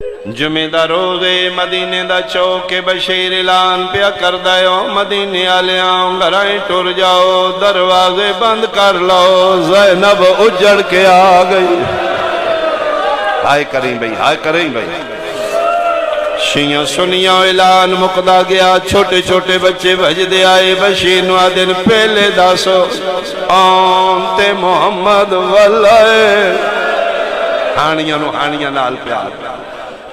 جمعے دا روزے مدینے دا چوکے بشیر اعلان پیا کر دیو مدینے آلیاں گھرائیں ٹر جاؤ دروازے بند کر لو زینب اجڑ کے آ گئی۔ ہائے کریں بھئی ہائے کریں بھئی شیعہ سنیاں اعلان مقدہ گیا چھوٹے چھوٹے بچے بھج دے آئے بشیر نو آدن پہلے داسو آنتے محمد واللہ ہانیاں نال پیار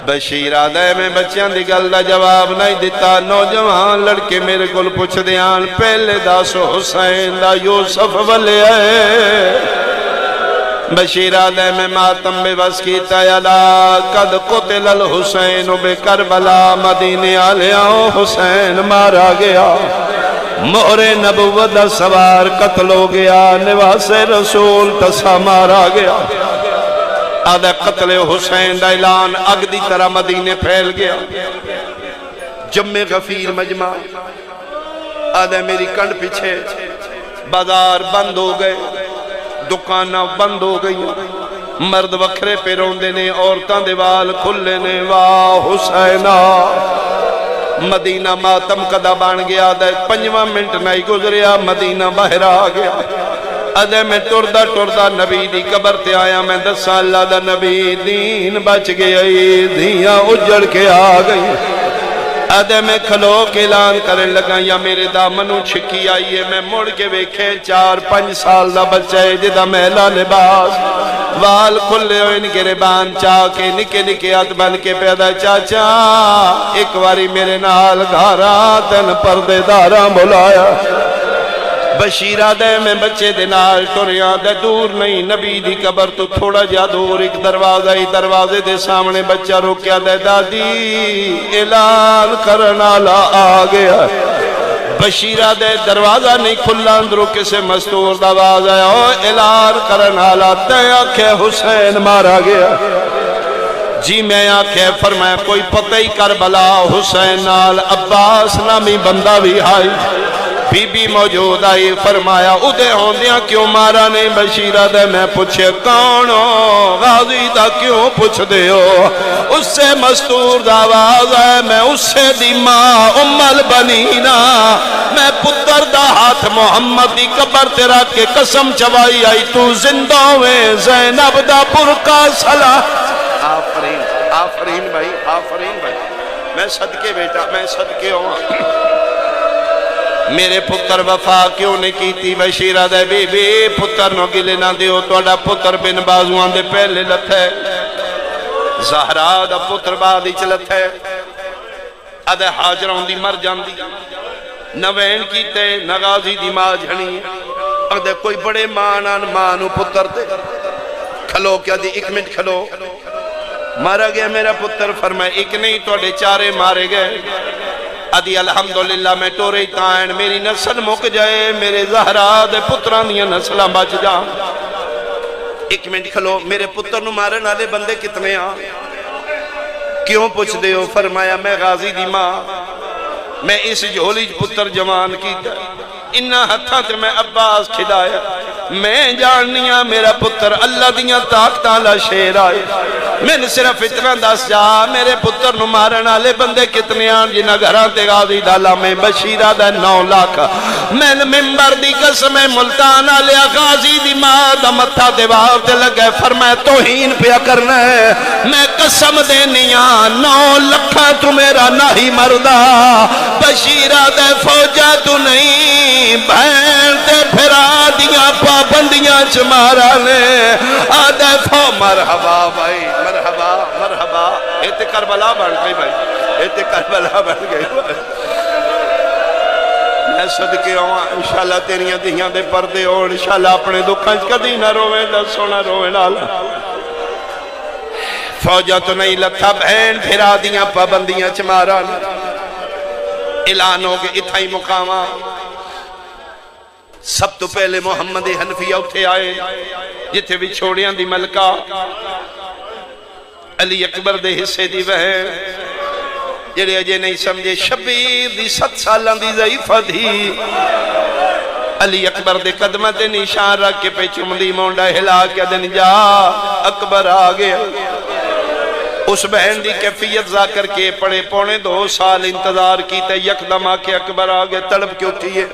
بشیر آدھے میں بچیاں دی گل دا جواب نہیں دیتا نوجوان لڑکے میرے کل پوچھ دیان پہلے داسو حسین دا یوسف والے آئے بشیر آدھے میں ماتم بے بس کیتا یلا قد قتل الحسین بے کربلا مدینے آلیاں حسین مارا گیا مہر نبوت دا سوار قتل ہو گیا نواس رسول تسا مارا گیا آدھے قتل حسین دا اعلان اگ دی طرح مدینے پھیل گیا جمع غفیر مجمع آدھے میری کنڈ پیچھے بازار بند ہو گئے دکانہ بند ہو گئی مرد وکھرے پہ روندے نے عورتان دیوال کھلے نے واہ حسینہ مدینہ ماتم قدہ بان گیا آدھے 5 منٹ نہیں گزریا مدینہ باہر آ گیا ادھے میں ٹردہ نبی دی قبر تے آیا میں 10 سال دا نبی دین بچ گئی دھیاں اجڑ کے آ گئی ادھے میں کھلو کے اعلان کرنے لگا یا میرے دامنوں چھکی آئیے میں مڑ کے ویکھے 4-5 سال دا بچے جدہ میلا لباس وال کھلے ہوئے ان کے ربان چاہ کے نکے نکے ہاتھ بن کے پیدا چاچا ایک واری میرے نال گھارا تن پردے داراں بلایا بشیرہ دے میں بچے دنال ٹوریاں دے دور نہیں نبی دی قبر تو تھوڑا جا دور ایک دروازہ ہی دروازے دے سامنے بچہ روکیا دے دادی اعلان کرنا لا آ گیا بشیرہ دے دروازہ نہیں کھلا اندروں کسے مستور دواز ہے اعلان کرنا لا تے آنکھیں حسین مارا گیا جی میں آنکھیں فرمایا کوئی پتہ ہی کربلا حسین نال عباس نامی بندہ بھی آئی بی بی موجود آئی فرمایا ادھے ہوندیاں کیوں مارا نہیں بشیرہ دے میں پوچھے کونو غازی دا کیوں پوچھ دے ہو اس سے مستور داواز ہے میں اس سے دی ماں امال بنینا میں پتر دا ہاتھ محمد دی قبر تیرا کے قسم چوائی آئی تو زندہ ہوئے زینب دا برکا صلاح آفرین بھائی میں صدقے بیٹا میں صدقے ہوں میرے پتر وفا کیوں نے کیتی بشیرہ دے بی بی پتر نو گلے نہ دیو توڑا پتر بن بازوان دے پہلے لتھے زہرا دا پتر بعد ہی چلتھے ادھے حاجران دی مر جان دی نوین کیتے نغازی دی ماں جھنی ادھے کوئی بڑے مانو پتر دے کھلو کیا دی 1 منٹ کھلو مارا گیا میرا پتر فرمائے ایک نہیں توڑے 4 مارے گئے ادھی الحمدللہ میں ٹورے تائن میری نسل مک جائے میرے زہرا دے پتران دیا نسلہ بچ جا 1 منٹ کھلو میرے پتر نو مارن آلے بندے کتنے آن کیوں پوچھ دے ہو فرمایا میں غازی دی ماں میں اس جھولی پتر جوان کی انہا ہتھاں تے میں عباس کھدایا میں جاننیاں میرا پتر اللہ دیاں طاقتاں شیر آئے میں نے صرف اتنا دس جا میرے پتر نو مارن آلے بندے کتنے آن جنہ گھران تے غازی ڈالا میں بشیرہ دا 9 لاکھ میں ممبر دی قسم ملتان آلے غازی دی ماں دا متھا دیوار تے لگے فرمائے توہین پیا کرنا ہے میں قسم دینیاں 9 لکھا تو میرا نہیں مردہ بشیرہ دے فوجہ تو نہیں بہن تے پھرا دیاں پابندیاں چمارا نے آدھے فو مرحبا بھائی مرحبا ایتے کربلا بن گئی بھائی ایتے کربلا بن گئی میں صدقے ہوں انشاءاللہ تیریاں دہیاں دے پردے ہو انشاءاللہ اپنے دکھاں کدی نہ روے دا سونا روے نالا فوجہ تو نہیں لتھا بہن پھرا دیاں پابندیاں چمارا اعلان ہو گئے اتھائی مقامہ سب تو پہلے محمد حنفیہ اٹھے آئے جتھے بھی چھوڑیاں دی ملکہ علی اکبر دے حصے دی بہن جڑے اجے نہیں سمجھے شبیر دی 7 سالان دی ضعیفہ دی علی اکبر دے قدمہ تے نشان رکھ کے پہ چمدی مونڈا ہلا کے دن جا اکبر آ گیا اس بہن دی کیفیت ذاکر کے پڑے، پونے 2 سال انتظار کیتے، یکدم آ کے اکبر آگے، تڑپ کے اٹھیے،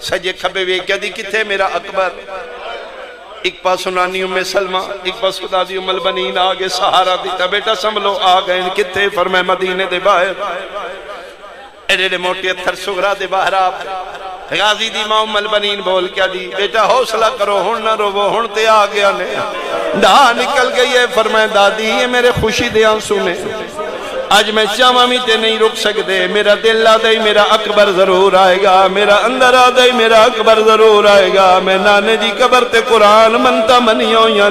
سجے کھبے وے کیا دی کتھے میرا اکبر؟ ایک پاس سنانی ام سلمہ، ایک پاس خدا دی ام البنین آگے سہارا دیتا، بیٹا سنبھلو، آ گئے کتھے؟ فرمائے مدینے دے باہر، ایڈے موٹے اتھر سغرا دے باہر آپ غازی دی ماں ام البنین بول کیا دی، بیٹا حوصلہ کرو، ہن نہ رو، ہن تے آ گیا نے، ڈھا نکل گئی ہے۔ فرمائے دادی یہ میرے خوشی دے آنسو نے، آج میں چاہواں بھی تے نہیں رک سکتے، میرا دل آدھائی میرا اکبر ضرور آئے گا، میرا اندر آدھائی میرا اکبر ضرور آئے گا، میں نانے دی قبر تے قرآن منتا منیوں یا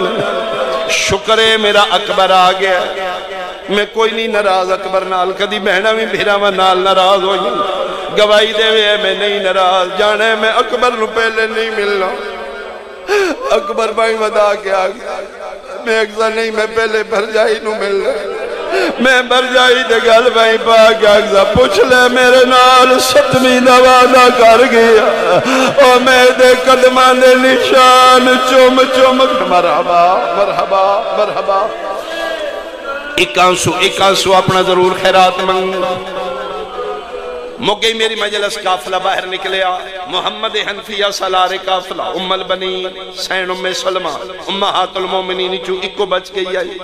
شکر ہے میرا اکبر آ گیا، میں کوئی نہیں ناراض اکبر نال، کدی بہنا بھی بھیرا میں نال ناراض ہوئی، گواہی دے ہوئے میں نہیں ناراض، جانے میں اکبر نو پہلے نہیں ملنا، اکبر بھائی ودا کے آ گیا، میں اکثر نہیں، میں پہلے بھرجائی نو ملنا، میں بھرجائی دے گل بھائی پاک اکثر پوچھ لے میرے نال 7ویں نوازہ کر گیا، اور میں دے قدمان دے نشان چوم چوم، مرحبا مرحبا مرحبا، ایک آنسو اپنا ضرور خیرات منگ۔ موگئی میری مجلس قافلہ باہر نکلیا، محمد حنفیہ سالار قافلہ، ام البنین سین ام سلمہ امہات المومنین چو اکو بچ گئی آئی،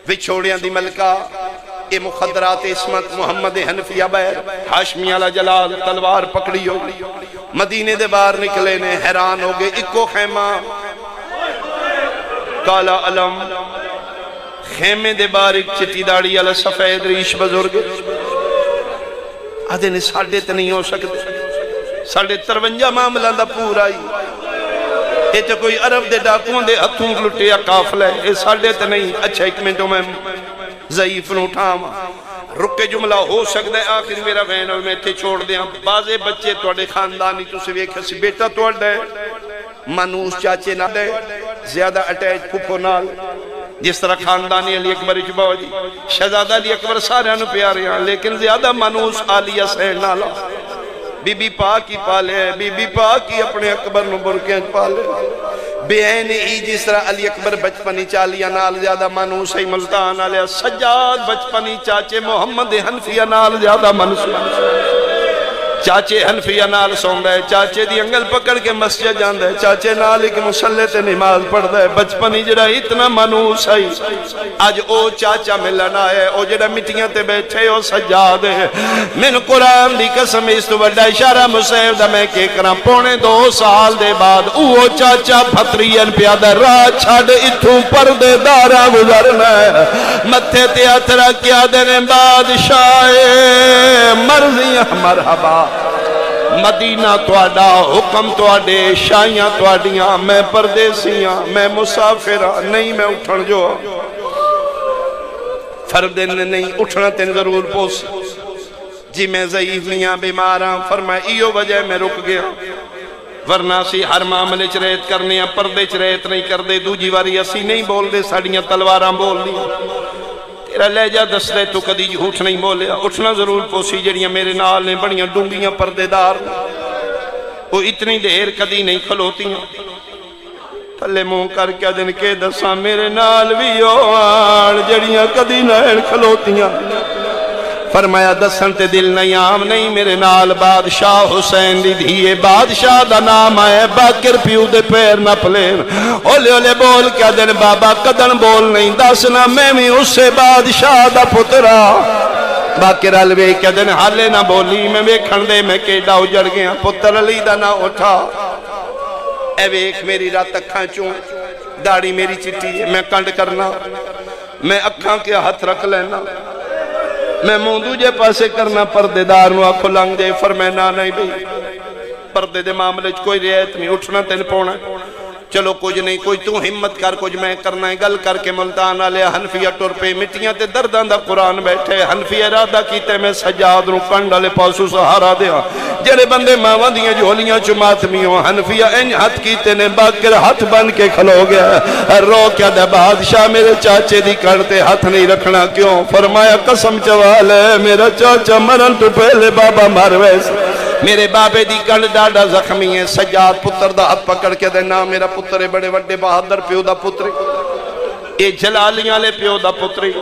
وچھوڑیاں دی ملکہ اے مخدرات اسمت، محمد حنفیہ باہر، ہاشمی علی جلال تلوار پکڑی ہو، مدینے دے باہر نکلے نے، حیران ہو گئے، اکو خیمہ کالا علم، خیمے دے باہر ایک چٹی داڑی علی سفید ریش بزرگ، آدھے نے ساڑھے تے نہیں ہو سکتے، 53 معاملہ دا پورا ہی، یہ تو کوئی عرب دے ڈاکوان دے ہتھوں لٹیا قافلہ ہے، یہ ساڑھے تے نہیں، اچھا ایک منٹوں میں ضعیف نو اٹھاما، رکے جملہ ہو سکتا ہے، آخر میرا بہن اور میں تے چھوڑ دیا، بازے بچے توڑے خاندانی تو سے ویکھا سی، بیٹا توڑ دے، منوس چاچے نہ دے، زیادہ اٹیچ پھپو نال، جس طرح خاندانی علی اکبر اجباؤ جی، شہزادہ علی اکبر سارے انہوں پیارے ہیں، لیکن زیادہ منوس عالیہ سین نالا، بی بی پاک ہی پالے، بی بی پاک ہی اپنے اکبر نو برکیں پالے، بہن ای جس طرح علی اکبر بچپنی چالیہ نال زیادہ منوس ہے، ملتان علیہ سجاد بچپنی چاچے محمد حنفیہ نال زیادہ منوس، چاچے حنفیہ نال سوندہ ہے، چاچے دی انگل پکڑ کے مسجد جاندہ ہے، چاچے نال ایک مسلح تے نماز پڑھدا ہے، بچپنی جڑا اتنا منوس ہے، آج او چاچا ملنا ہے، او جڑا مٹیاں تے بیٹھے او سجاد ہے، من قرآن دی قسم اس تو بڑا اشارہ مسیب دا میں کہ کرام، 2.25 سال دے بعد او چاچا پھترین پیادہ راہ چھڑ اتھوں پردے دارہ گزرنا ہے، متھے تے اترا کیا دینے بادشاہ مرضیاں، مرحبا مدینہ توڑا، حکم توڑے، شائیاں توڑیاں، میں پردیسیاں، میں مسافرہ، نہیں میں اٹھن جو فردن نہیں اٹھنا تین ضرور پوس، جی میں ضعیف نہیں بیماراں، فرمائے ایو وجہ میں رک گیا، ورنہ سی ہر معاملے چریت کرنے ہیں، پردے چریت نہیں کر دے، دو جیواری اسی نہیں بول دے، ساڑیاں تلواراں بول دی، تیرا لہجہ دس دے تو کدی جھوٹ نہیں بولیا، اٹھنا ضرور پوسی جڑیاں میرے نال نے بڑیاں ڈونگیاں پردے دار، وہ اتنی دیر کدی نہیں کھلوتیاں، تھلے منہ کر کے دن کے دساں میرے نال بھی آن جڑیاں کدی نہیں کھلوتیاں، فرمایا دسن تے دل نہیں عام نہیں، میرے نال بادشاہ حسین دی دھیے، بادشاہ دا نام آئے، باکر پیو دے پیر نہ پلین، اولے اولے بول کیا دن بابا قدن بول نہیں، دسنا میں بھی اس سے بادشاہ دا پترا، باکر علوے کیا دن حالے نہ بولی، میں ویکھن دے میں کیڑا اجڑ گیا، پتر علی دا نہ اٹھا، اے ویکھ میری رات اکھاں چون، داڑی میری چٹی ہے، میں کنڈ کرنا، میں اکھاں کے ہاتھ رکھ لینا، میں منہ دوجے پاسے کرنا، پردے دار نو آنکھو لنگ جائے، فرمینا نہیں بھی پردے دے معاملے کوئی رعایت نہیں، اٹھنا تین پونا، چلو کچھ نہیں، کوئی تو ہمت کر کچھ میں کرنا ہے، گل کر کے ملتان آلے حنفیہ ٹور پہ مٹیاں تے دردان دا قرآن بیٹھے، حنفیہ ارادہ کیتے میں سجاد رو کنڈ آلے پاسو سہارا دیا، جڑے بندے ماں دیاں جھولیاں چماتمی ہوں، حنفیہ انج ہاتھ کیتے نے، باکر ہاتھ بن کے کھلو گیا، رو کیا دے بادشاہ میرے چاچے دی کرتے ہاتھ نہیں رکھنا کیوں، فرمایا قسم چوالے میرا چاچا مرن تو پہلے بابا مارویس، میرے بابے دی کنڈ ڈاڈا زخمی ہے، سجاد پتر دا ہاتھ پکڑ کے دینا، میرا پتر بڑے وڈے بہادر پیو دا پتر، یہ جلالیاں لے پیو دا پتری